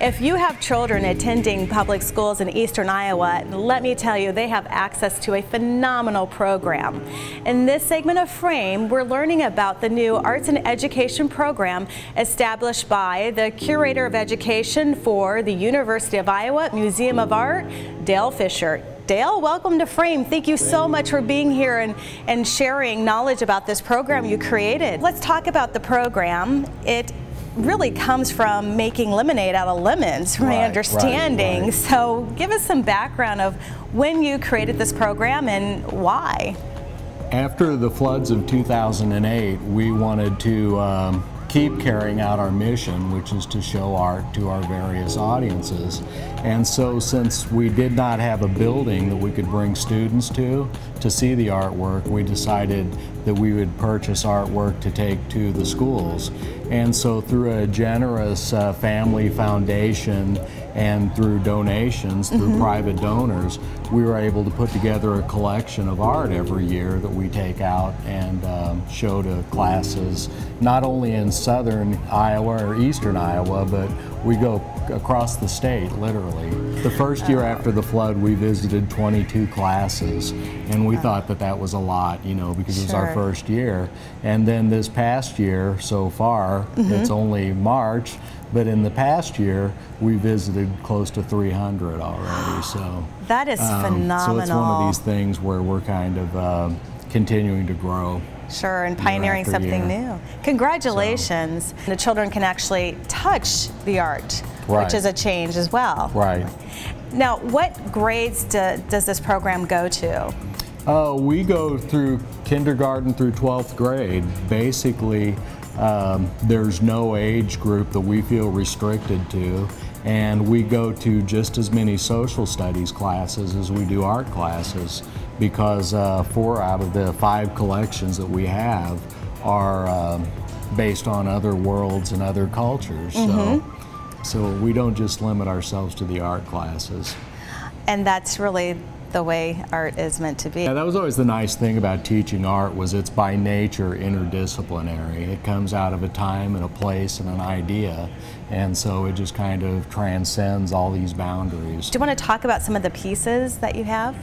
If you have children attending public schools in eastern Iowa, let me tell you, they have access to a phenomenal program. In this segment of Frame, we're learning about the new Arts and Education program established by the Curator of Education for the University of Iowa Museum of Art, Dale Fisher. Dale, welcome to Frame. Thank you so much for being here and sharing knowledge about this program you created. Let's talk about the program. It really comes from making lemonade out of lemons, from my understanding. Right. So give us some background of when you created this program and why. After the floods of 2008, we wanted to keep carrying out our mission, which is to show art to our various audiences. And so since we did not have a building that we could bring students to see the artwork, we decided that we would purchase artwork to take to the schools. And so through a generous family foundation and through donations, through private donors, we were able to put together a collection of art every year that we take out and show to classes, not only in southern Iowa or eastern Iowa, but we go across the state, literally. The first year after the flood, we visited 22 classes, and we thought that that was a lot, you know, because it was our first year. And then this past year, so far, it's only March, but in the past year, we visited close to 300 already. So that is phenomenal. So it's one of these things where we're kind of continuing to grow. Sure, and pioneering something new. Congratulations. So, the children can actually touch the art, which is a change as well. Right. Now, what grades does this program go to? We go through kindergarten through 12th grade. Basically, there's no age group that we feel restricted to, and we go to just as many social studies classes as we do art classes, because 4 out of the 5 collections that we have are based on other worlds and other cultures. So we don't just limit ourselves to the art classes. And that's really the way art is meant to be. Yeah, that was always the nice thing about teaching art, was it's by nature interdisciplinary. It comes out of a time and a place and an idea, and so it just kind of transcends all these boundaries. Do you want to talk about some of the pieces that you have?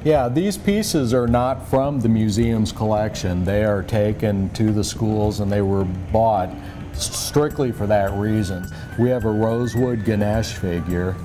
Yeah, these pieces are not from the museum's collection. They are taken to the schools and they were bought strictly for that reason. We have a rosewood Ganesh figure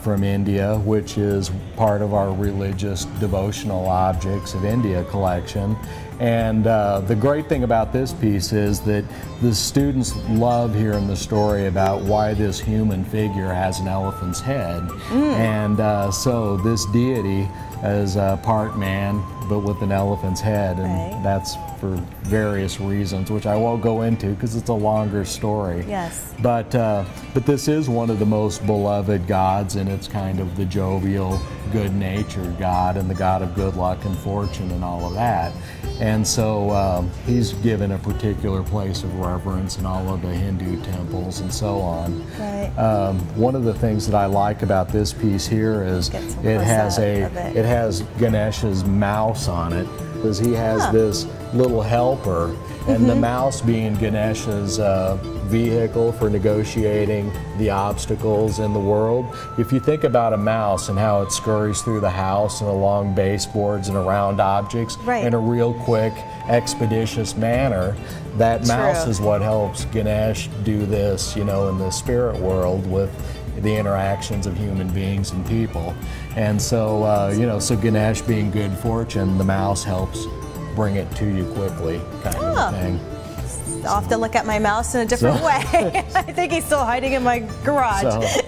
from India, which is part of our religious devotional objects of India collection. And the great thing about this piece is that the students love hearing the story about why this human figure has an elephant's head. And so this deity is part man, but with an elephant's head, and that's for various reasons, which I won't go into because it's a longer story. Yes. But this is one of the most beloved gods, and it's kind of the jovial, good-natured god, and the god of good luck and fortune and all of that. And so he's given a particular place of reverence in all of the Hindu temples and so on. Right. One of the things that I like about this piece here is it has Ganesh's mouse on it, because he has this little helper, and the mouse being Ganesh's vehicle for negotiating the obstacles in the world. If you think about a mouse and how it scurries through the house and along baseboards and around objects in a real quick, expeditious manner, that mouse is what helps Ganesh do this, you know, in the spirit world with the interactions of human beings and people. And so, you know, so Ganesh being good fortune, the mouse helps bring it to you quickly, kind of thing. I'll have to look at my mouse in a different way. I think he's still hiding in my garage.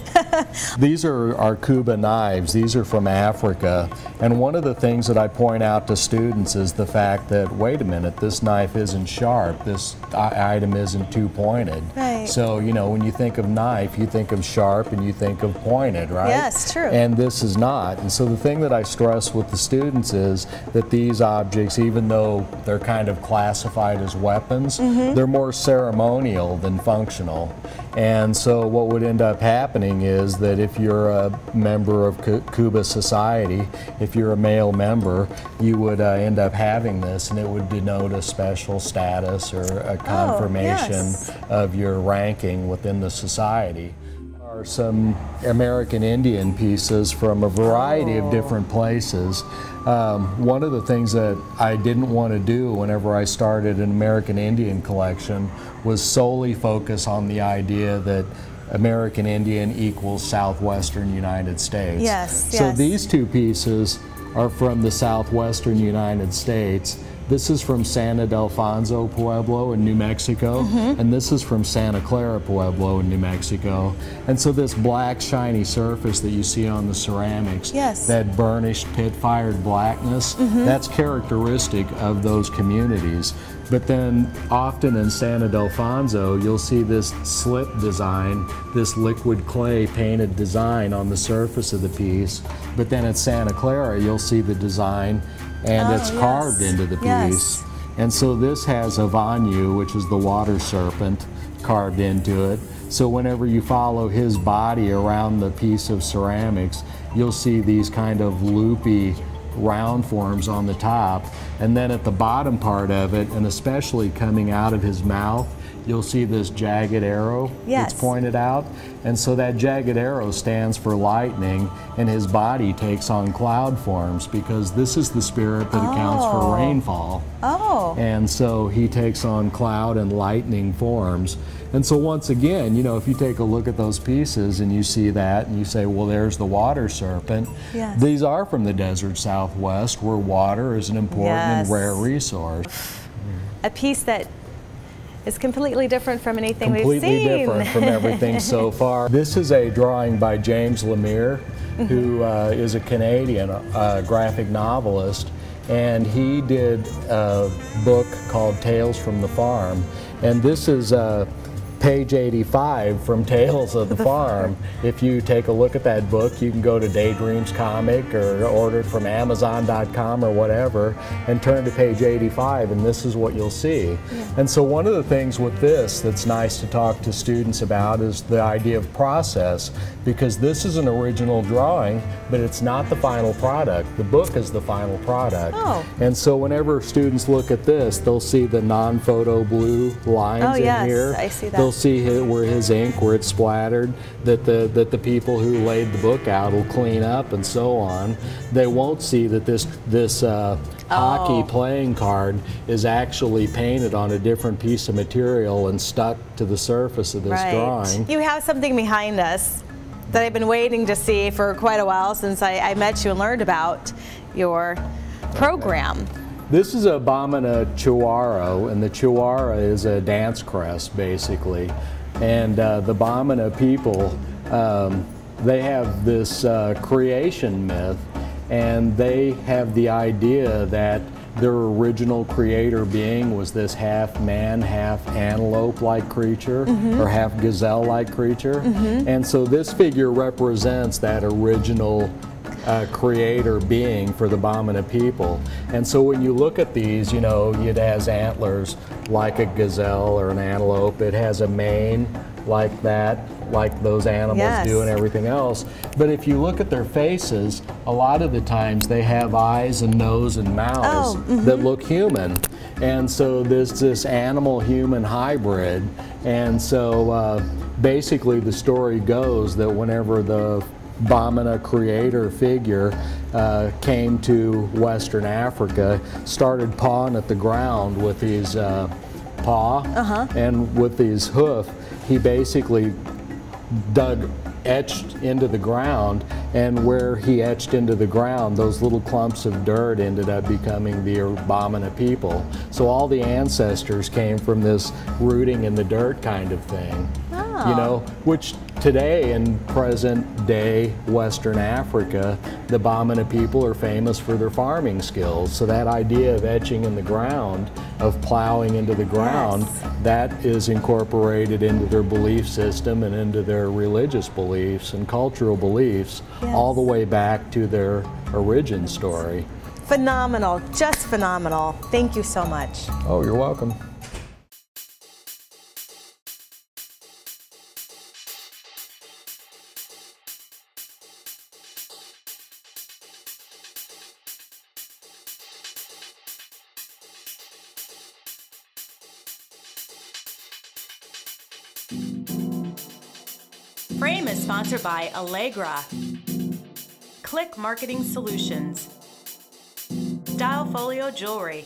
These are our Kuba knives. These are from Africa. And one of the things that I point out to students is the fact that, wait a minute, this knife isn't sharp. This item isn't too pointed. Right. So, you know, when you think of knife, you think of sharp and you think of pointed, right? Yes, true. And this is not. And so the thing that I stress with the students is that these objects, even though they're kind of classified as weapons, They're more ceremonial than functional. And so what would end up happening is that if you're a member of Cuba society, if you're a male member, you would end up having this, and it would denote a special status or a confirmation of your ranking within the society. There are some American Indian pieces from a variety of different places. One of the things that I didn't want to do whenever I started an American Indian collection was solely focus on the idea that American Indian equals southwestern United States. Yes, so these two pieces are from the southwestern United States. This is from San Ildefonso Pueblo in New Mexico, and this is from Santa Clara Pueblo in New Mexico. And so this black shiny surface that you see on the ceramics, that burnished pit-fired blackness, that's characteristic of those communities. But then often in San Ildefonso, you'll see this slip design, this liquid clay painted design on the surface of the piece. But then at Santa Clara, you'll see the design and it's carved into the piece. And so this has a Vanyu, which is the water serpent, carved into it. So whenever you follow his body around the piece of ceramics, you'll see these kind of loopy round forms on the top. And then at the bottom part of it, and especially coming out of his mouth, you'll see this jagged arrow that's pointed out. And so that jagged arrow stands for lightning, and his body takes on cloud forms because this is the spirit that accounts for rainfall. And so he takes on cloud and lightning forms. And so once again, you know, if you take a look at those pieces and you see that and you say, well, there's the water serpent. These are from the desert Southwest, where water is an important and rare resource. A piece that is completely different from anything we've seen. Completely different from everything so far. This is a drawing by James Lemire, who is a Canadian graphic novelist, and he did a book called Tales from the Farm, and this is page 85 from Tales of the Farm. If you take a look at that book, you can go to Daydreams Comic or order it from Amazon.com or whatever and turn to page 85, and this is what you'll see. And so one of the things with this that's nice to talk to students about is the idea of process, because this is an original drawing, but it's not the final product. The book is the final product. And so whenever students look at this, they'll see the non-photo blue lines in here. I see that. They'll see where his ink, where it's splattered, that the people who laid the book out will clean up and so on. They won't see that this hockey playing card is actually painted on a different piece of material and stuck to the surface of this drawing. You have something behind us that I've been waiting to see for quite a while since I met you and learned about your program. This is a Bamana Chihuaro, and the Chihuara is a dance crest, basically. And the Bamana people, they have this creation myth, and they have the idea that their original creator being was this half man, half antelope-like creature, or half gazelle-like creature. And so this figure represents that original creator being for the Bamana people. And so when you look at these, you know, it has antlers like a gazelle or an antelope. It has a mane like that, like those animals do and everything else. But if you look at their faces, a lot of the times they have eyes and nose and mouths that look human. And so there's this animal-human hybrid. And so basically the story goes that whenever the Bamana creator figure came to Western Africa, started pawing at the ground with his paw and with his hoof, he basically etched into the ground, and where he etched into the ground, those little clumps of dirt ended up becoming the Bamana people. So all the ancestors came from this rooting in the dirt kind of thing. You know, which today in present day Western Africa, the Bamana people are famous for their farming skills. So that idea of etching in the ground, of plowing into the ground, that is incorporated into their belief system and into their religious beliefs and cultural beliefs, all the way back to their origin story. Phenomenal, just phenomenal. Thank you so much. Oh, you're welcome. Frame is sponsored by Allegra, Click Marketing Solutions, Style Folio Jewelry,